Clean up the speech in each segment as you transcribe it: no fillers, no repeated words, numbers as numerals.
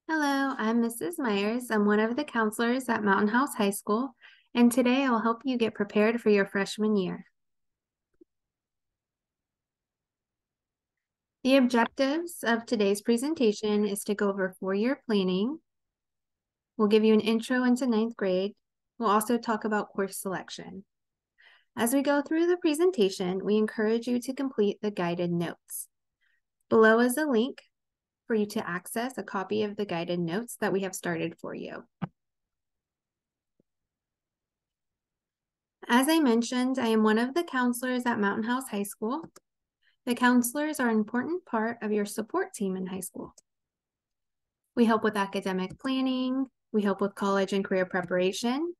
Hello, I'm Mrs. Myers. I'm one of the counselors at Mountain House High School, and today I'll help you get prepared for your freshman year. The objectives of today's presentation is to go over four-year planning. We'll give you an intro into ninth grade. We'll also talk about course selection. As we go through the presentation, we encourage you to complete the guided notes. Below is a link for you to access a copy of the guided notes that we have started for you. As I mentioned, I am one of the counselors at Mountain House High School. The counselors are an important part of your support team in high school. We help with academic planning. We help with college and career preparation.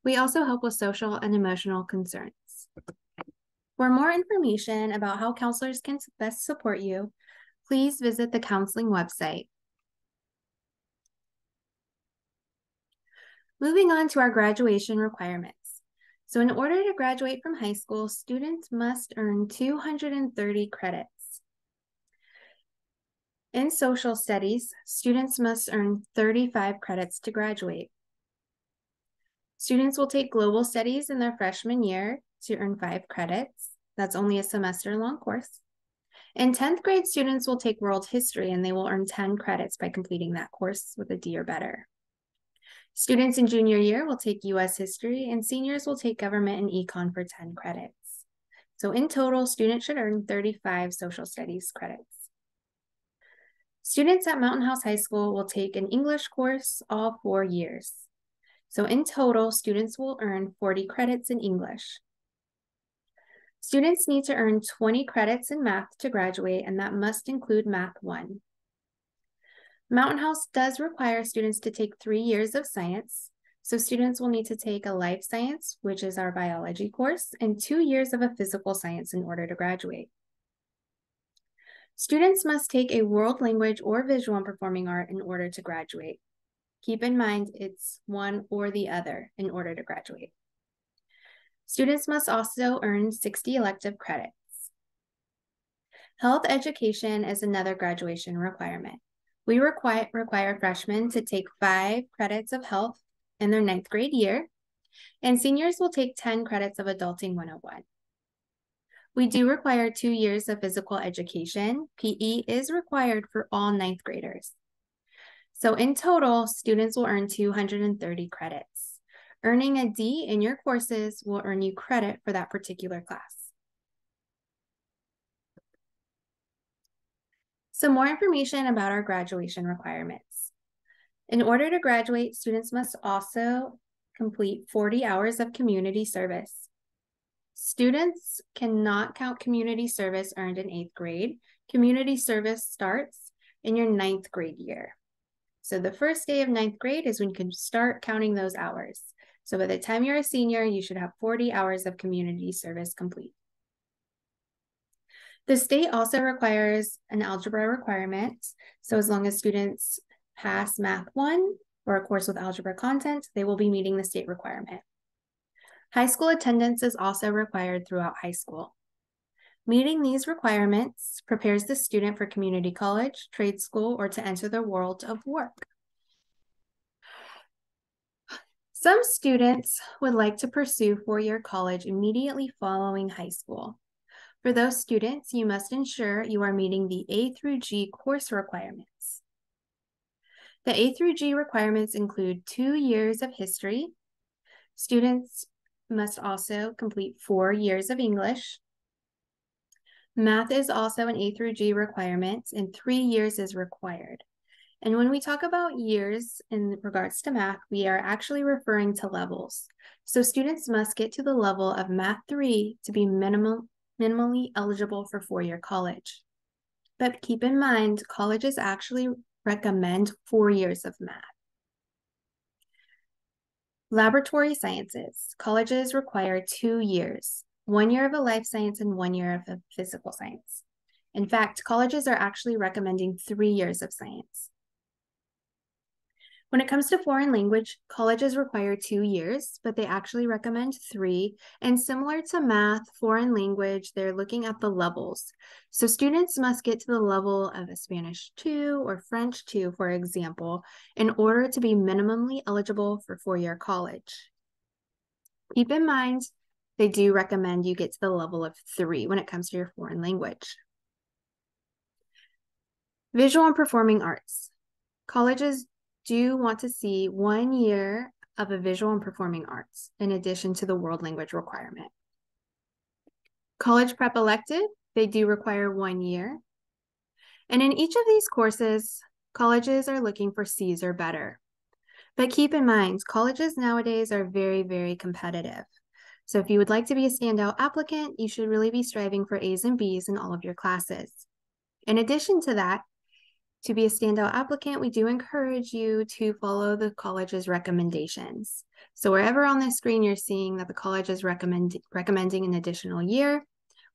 We also help with social and emotional concerns. For more information about how counselors can best support you, please visit the counseling website. Moving on to our graduation requirements. So in order to graduate from high school, students must earn 230 credits. In social studies, students must earn 35 credits to graduate. Students will take global studies in their freshman year to earn 5 credits. That's only a semester-long course. And 10th grade students will take world history, and they will earn 10 credits by completing that course with a D or better. Students in junior year will take U.S. history, and seniors will take government and econ for 10 credits. So in total, students should earn 35 social studies credits. Students at Mountain House High School will take an English course all 4 years. So in total, students will earn 40 credits in English. Students need to earn 20 credits in math to graduate, and that must include Math 1. Mountain House does require students to take 3 years of science. So students will need to take a life science, which is our biology course, and 2 years of a physical science in order to graduate. Students must take a world language or visual and performing art in order to graduate. Keep in mind, it's one or the other in order to graduate. Students must also earn 60 elective credits. Health education is another graduation requirement. We require freshmen to take 5 credits of health in their 9th grade year, and seniors will take 10 credits of Adulting 101. We do require 2 years of physical education. PE is required for all 9th graders. So in total, students will earn 230 credits. Earning a D in your courses will earn you credit for that particular class. Some more information about our graduation requirements. In order to graduate, students must also complete 40 hours of community service. Students cannot count community service earned in 8th grade. Community service starts in your 9th grade year. So the first day of 9th grade is when you can start counting those hours. So by the time you're a senior, you should have 40 hours of community service complete. The state also requires an algebra requirement. So as long as students pass Math 1 or a course with algebra content, they will be meeting the state requirement. High school attendance is also required throughout high school. Meeting these requirements prepares the student for community college, trade school, or to enter the world of work. Some students would like to pursue four-year college immediately following high school. For those students, you must ensure you are meeting the A through G course requirements. The A through G requirements include 2 years of history. Students must also complete 4 years of English. Math is also an A through G requirement, and 3 years is required. And when we talk about years in regards to math, we are actually referring to levels. So students must get to the level of Math 3 to be minimally eligible for four-year college. But keep in mind, colleges actually recommend 4 years of math. Laboratory sciences. Colleges require 2 years, 1 year of a life science and 1 year of a physical science. In fact, colleges are actually recommending 3 years of science. When it comes to foreign language, colleges require 2 years, but they actually recommend 3. And similar to math, foreign language, they're looking at the levels. So students must get to the level of a Spanish 2 or French 2, for example, in order to be minimally eligible for 4-year college. Keep in mind, they do recommend you get to the level of 3 when it comes to your foreign language. Visual and performing arts. Colleges do want to see 1 year of a visual and performing arts in addition to the world language requirement. College prep elective, they do require 1 year. And in each of these courses, colleges are looking for C's or better. But keep in mind, colleges nowadays are very, very competitive. So if you would like to be a standout applicant, you should really be striving for A's and B's in all of your classes. In addition to that, to be a standout applicant, we do encourage you to follow the college's recommendations. So wherever on the screen you're seeing that the college is recommending an additional year,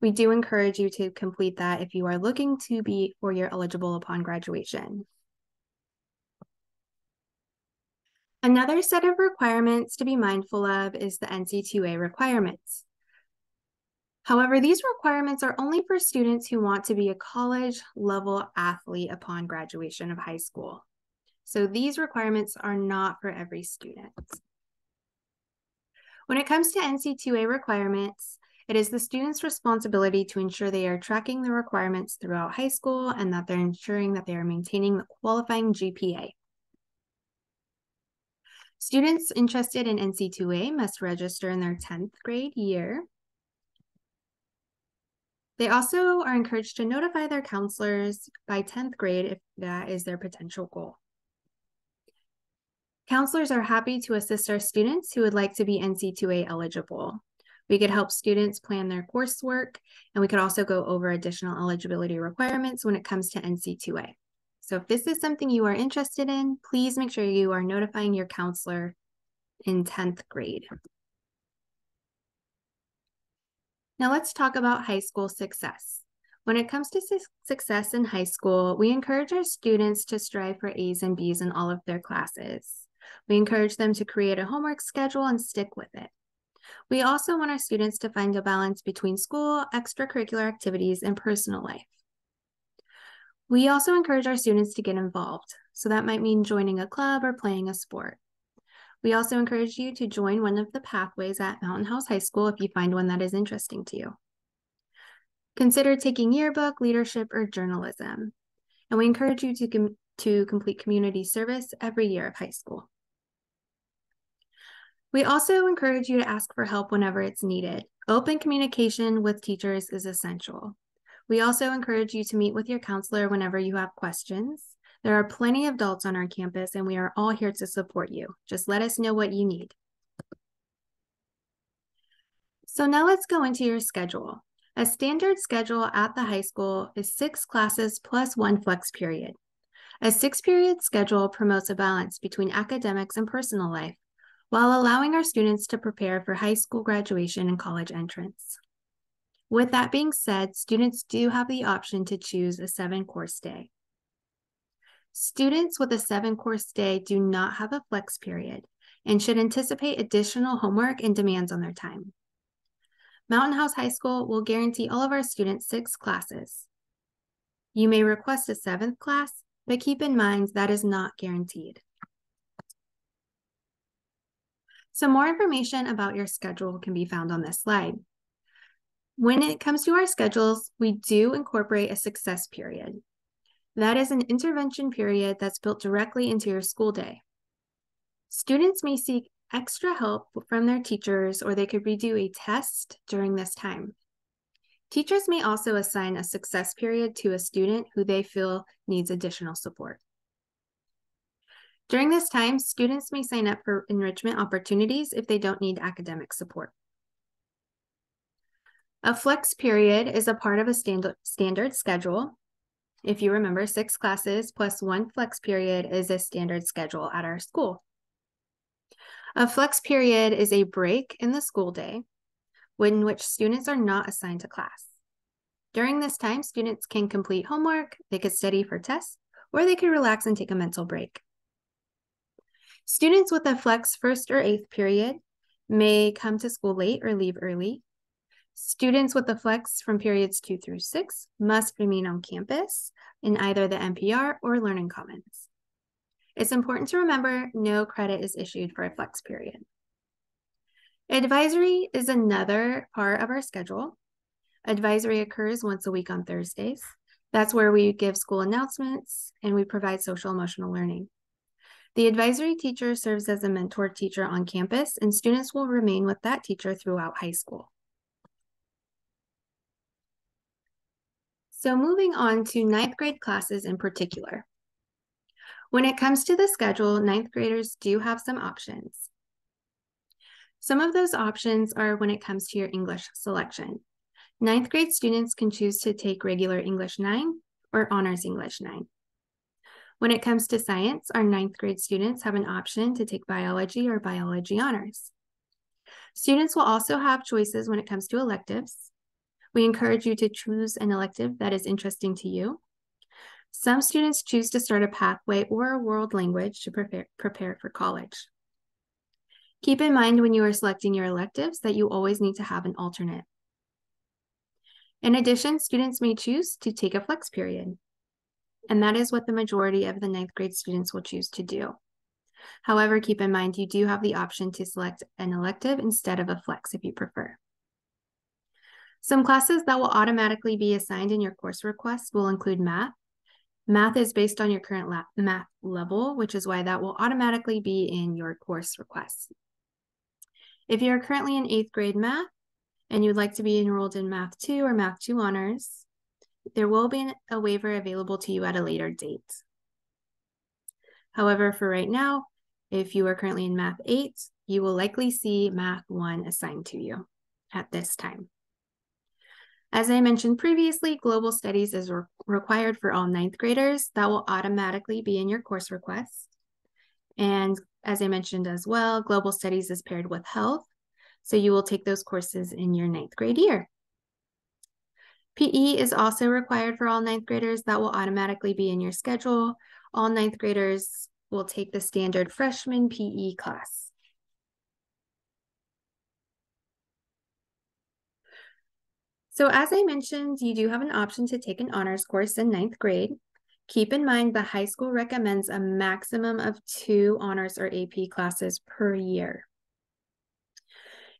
we do encourage you to complete that if you are looking to be 4-year eligible upon graduation. Another set of requirements to be mindful of is the NC2A requirements. However, these requirements are only for students who want to be a college-level athlete upon graduation of high school. So these requirements are not for every student. When it comes to NC2A requirements, it is the student's responsibility to ensure they are tracking the requirements throughout high school and that they're ensuring that they are maintaining the qualifying GPA. Students interested in NC2A must register in their 10th grade year. They also are encouraged to notify their counselors by 10th grade if that is their potential goal. Counselors are happy to assist our students who would like to be NC2A eligible. We could help students plan their coursework, and we could also go over additional eligibility requirements when it comes to NC2A. So if this is something you are interested in, please make sure you are notifying your counselor in 10th grade. Now let's talk about high school success. When it comes to success in high school, we encourage our students to strive for A's and B's in all of their classes. We encourage them to create a homework schedule and stick with it. We also want our students to find a balance between school, extracurricular activities, and personal life. We also encourage our students to get involved. So that might mean joining a club or playing a sport. We also encourage you to join one of the pathways at Mountain House High School if you find one that is interesting to you. Consider taking yearbook, leadership, or journalism. And we encourage you to complete community service every year of high school. We also encourage you to ask for help whenever it's needed. Open communication with teachers is essential. We also encourage you to meet with your counselor whenever you have questions. There are plenty of adults on our campus, and we are all here to support you. Just let us know what you need. So now let's go into your schedule. A standard schedule at the high school is 6 classes plus 1 flex period. A 6-period schedule promotes a balance between academics and personal life, while allowing our students to prepare for high school graduation and college entrance. With that being said, students do have the option to choose a 7-course day. Students with a 7-course day do not have a flex period and should anticipate additional homework and demands on their time. Mountain House High School will guarantee all of our students 6 classes. You may request a 7th class, but keep in mind that is not guaranteed. Some more information about your schedule can be found on this slide. When it comes to our schedules, we do incorporate a success period. That is an intervention period that's built directly into your school day. Students may seek extra help from their teachers, or they could redo a test during this time. Teachers may also assign a success period to a student who they feel needs additional support. During this time, students may sign up for enrichment opportunities if they don't need academic support. A flex period is a part of a standard schedule. If you remember, 6 classes plus 1 flex period is a standard schedule at our school. A flex period is a break in the school day in which students are not assigned to class. During this time, students can complete homework, they could study for tests, or they could relax and take a mental break. Students with a flex first or eighth period may come to school late or leave early. Students with the flex from periods 2 through 6 must remain on campus in either the NPR or Learning Commons. It's important to remember no credit is issued for a flex period. Advisory is another part of our schedule. Advisory occurs once a week on Thursdays. That's where we give school announcements and we provide social emotional learning. The advisory teacher serves as a mentor teacher on campus, and students will remain with that teacher throughout high school. So moving on to ninth grade classes in particular. When it comes to the schedule, ninth graders do have some options. Some of those options are when it comes to your English selection. Ninth grade students can choose to take regular English 9 or Honors English 9. When it comes to science, our ninth grade students have an option to take biology or biology honors. Students will also have choices when it comes to electives. We encourage you to choose an elective that is interesting to you. Some students choose to start a pathway or a world language to prepare for college. Keep in mind when you are selecting your electives that you always need to have an alternate. In addition, students may choose to take a flex period, and that is what the majority of the ninth grade students will choose to do. However, keep in mind you do have the option to select an elective instead of a flex if you prefer. Some classes that will automatically be assigned in your course request will include math. Math is based on your current math level, which is why that will automatically be in your course request. If you're currently in 8th grade math and you'd like to be enrolled in Math 2 or Math 2 Honors, there will be a waiver available to you at a later date. However, for right now, if you are currently in Math 8, you will likely see Math 1 assigned to you at this time. As I mentioned previously, Global Studies is required for all ninth graders. That will automatically be in your course request. And as I mentioned as well, Global Studies is paired with health, so you will take those courses in your ninth grade year. PE is also required for all ninth graders. That will automatically be in your schedule. All ninth graders will take the standard freshman PE class. So as I mentioned, you do have an option to take an honors course in ninth grade. Keep in mind the high school recommends a maximum of 2 honors or AP classes per year.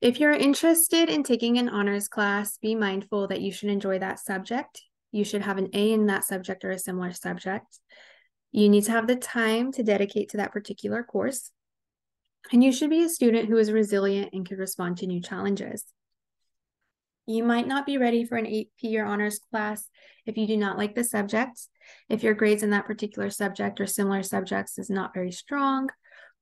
If you're interested in taking an honors class, be mindful that you should enjoy that subject. You should have an A in that subject or a similar subject. You need to have the time to dedicate to that particular course. And you should be a student who is resilient and can respond to new challenges. You might not be ready for an AP or honors class if you do not like the subject, if your grades in that particular subject or similar subjects is not very strong,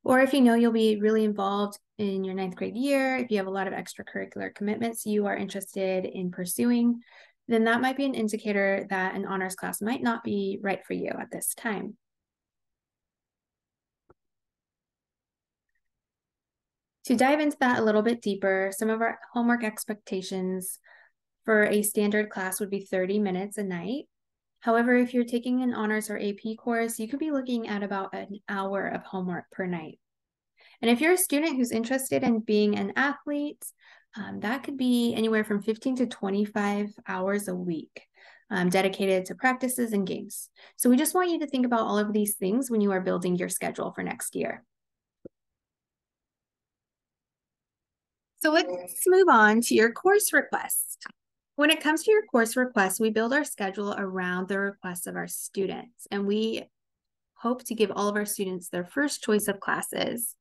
or if you know you'll be really involved in your ninth grade year, if you have a lot of extracurricular commitments you are interested in pursuing, then that might be an indicator that an honors class might not be right for you at this time. To dive into that a little bit deeper, some of our homework expectations for a standard class would be 30 minutes a night. However, if you're taking an honors or AP course, you could be looking at about an hour of homework per night. And if you're a student who's interested in being an athlete, that could be anywhere from 15 to 25 hours a week dedicated to practices and games. So we just want you to think about all of these things when you are building your schedule for next year. So let's move on to your course request. When it comes to your course requests, we build our schedule around the requests of our students, and we hope to give all of our students their first choice of classes.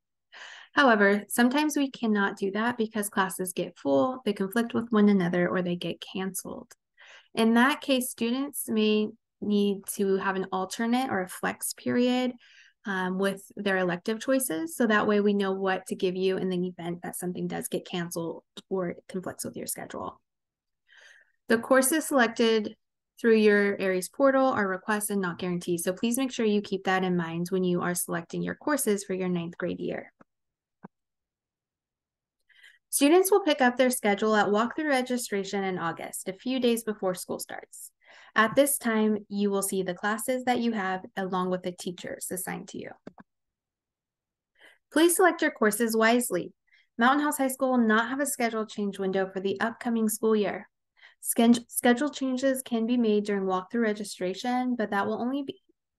However, sometimes we cannot do that because classes get full, they conflict with one another, or they get canceled. In that case, students may need to have an alternate or a flex period with their elective choices. So that way we know what to give you in the event that something does get canceled or it conflicts with your schedule. The courses selected through your Aries portal are requests and not guarantees. So please make sure you keep that in mind when you are selecting your courses for your ninth grade year. Students will pick up their schedule at walkthrough registration in August, a few days before school starts. At this time, you will see the classes that you have along with the teachers assigned to you. Please select your courses wisely. Mountain House High School will not have a schedule change window for the upcoming school year. Schedule changes can be made during walkthrough registration, but that will only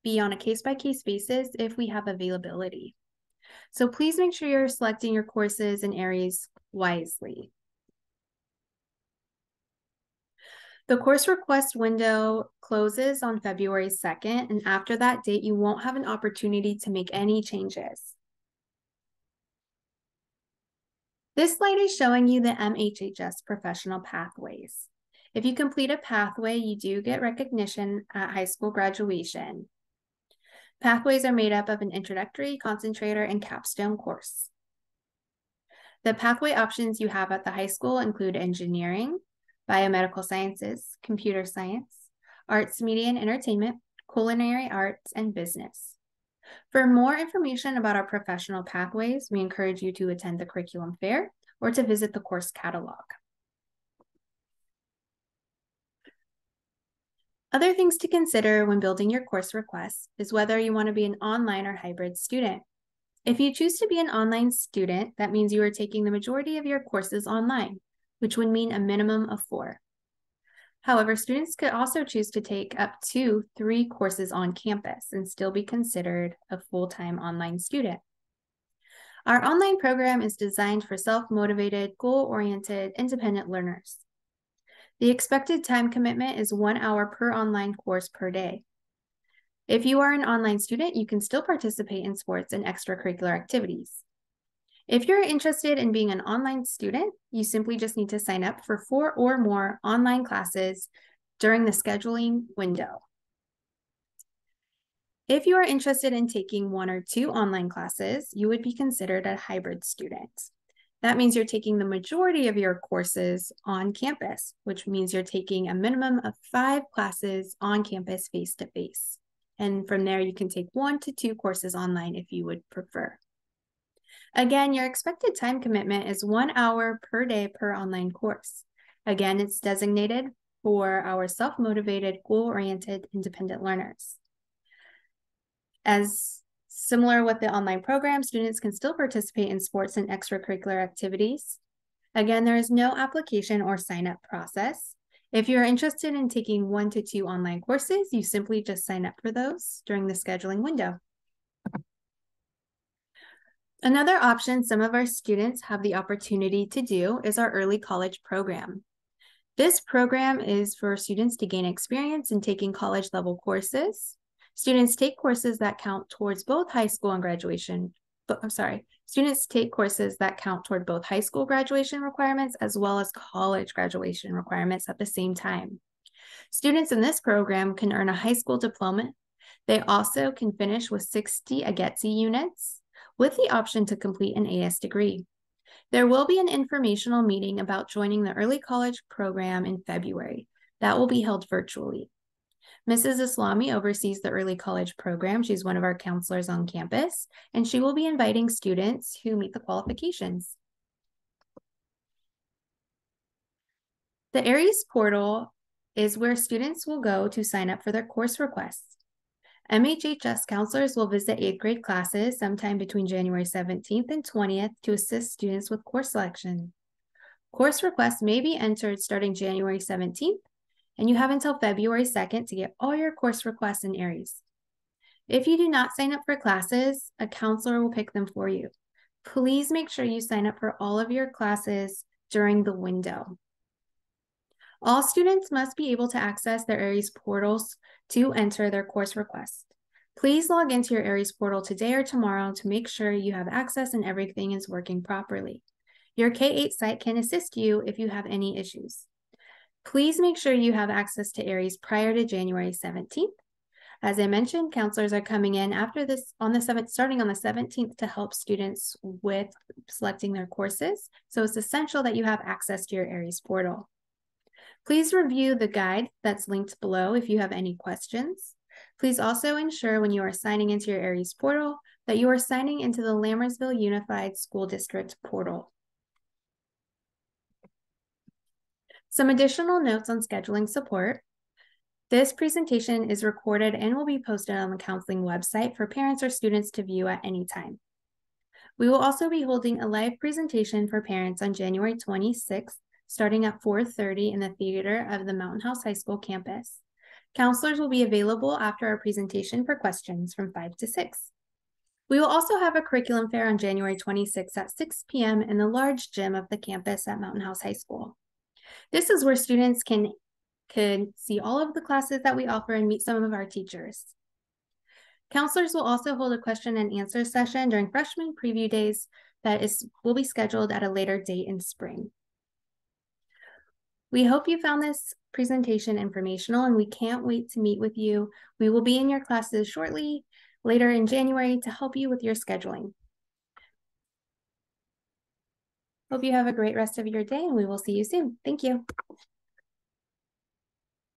be on a case-by-case basis if we have availability. So please make sure you're selecting your courses and areas wisely. The course request window closes on February 2nd, and after that date, you won't have an opportunity to make any changes. This slide is showing you the MHHS professional pathways. If you complete a pathway, you do get recognition at high school graduation. Pathways are made up of an introductory, concentrator, and capstone course. The pathway options you have at the high school include engineering, biomedical sciences, computer science, arts, media and entertainment, culinary arts, and business. For more information about our professional pathways, we encourage you to attend the curriculum fair or to visit the course catalog. Other things to consider when building your course requests is whether you want to be an online or hybrid student. If you choose to be an online student, that means you are taking the majority of your courses online, which would mean a minimum of 4. However, students could also choose to take up to 3 courses on campus and still be considered a full-time online student. Our online program is designed for self-motivated, goal-oriented, independent learners. The expected time commitment is 1 hour per online course per day. If you are an online student, you can still participate in sports and extracurricular activities. If you're interested in being an online student, you simply just need to sign up for 4 or more online classes during the scheduling window. If you are interested in taking 1 or 2 online classes, you would be considered a hybrid student. That means you're taking the majority of your courses on campus, which means you're taking a minimum of 5 classes on campus face-to-face. And from there, you can take 1 to 2 courses online if you would prefer. Again, your expected time commitment is 1 hour per day per online course. Again, it's designated for our self-motivated, goal-oriented, independent learners. As similar with the online program, students can still participate in sports and extracurricular activities. Again, there is no application or sign-up process. If you're interested in taking 1 to 2 online courses, you simply just sign up for those during the scheduling window. Another option some of our students have the opportunity to do is our early college program. This program is for students to gain experience in taking college level courses. Students take courses that count towards both high school and graduation. Students take courses that count toward both high school graduation requirements as well as college graduation requirements at the same time. Students in this program can earn a high school diploma. They also can finish with 60 AGETSI units with the option to complete an AS degree. There will be an informational meeting about joining the early college program in February. That will be held virtually. Mrs. Islami oversees the early college program. She's one of our counselors on campus, and she will be inviting students who meet the qualifications. The Aries portal is where students will go to sign up for their course requests. MHHS counselors will visit 8th grade classes sometime between January 17th and 20th to assist students with course selection. Course requests may be entered starting January 17th, and you have until February 2nd to get all your course requests in Aries. If you do not sign up for classes, a counselor will pick them for you. Please make sure you sign up for all of your classes during the window. All students must be able to access their Aries portals to enter their course requests. Please log into your Aries portal today or tomorrow to make sure you have access and everything is working properly. Your K-8 site can assist you if you have any issues. Please make sure you have access to Aries prior to January 17th. As I mentioned, counselors are coming in after this starting on the 17th to help students with selecting their courses. So it's essential that you have access to your Aries portal. Please review the guide that's linked below if you have any questions. Please also ensure when you are signing into your Aries portal that you are signing into the Lammersville Unified School District portal. Some additional notes on scheduling support. This presentation is recorded and will be posted on the counseling website for parents or students to view at any time. We will also be holding a live presentation for parents on January 26th, starting at 4:30 in the theater of the Mountain House High School campus. Counselors will be available after our presentation for questions from 5 to 6. We will also have a curriculum fair on January 26th at 6 p.m. in the large gym of the campus at Mountain House High School. This is where students can see all of the classes that we offer and meet some of our teachers. Counselors will also hold a question and answer session during freshman preview days that will be scheduled at a later date in spring. We hope you found this presentation informational, and we can't wait to meet with you. We will be in your classes shortly, later in January, to help you with your scheduling. Hope you have a great rest of your day, and we will see you soon. Thank you.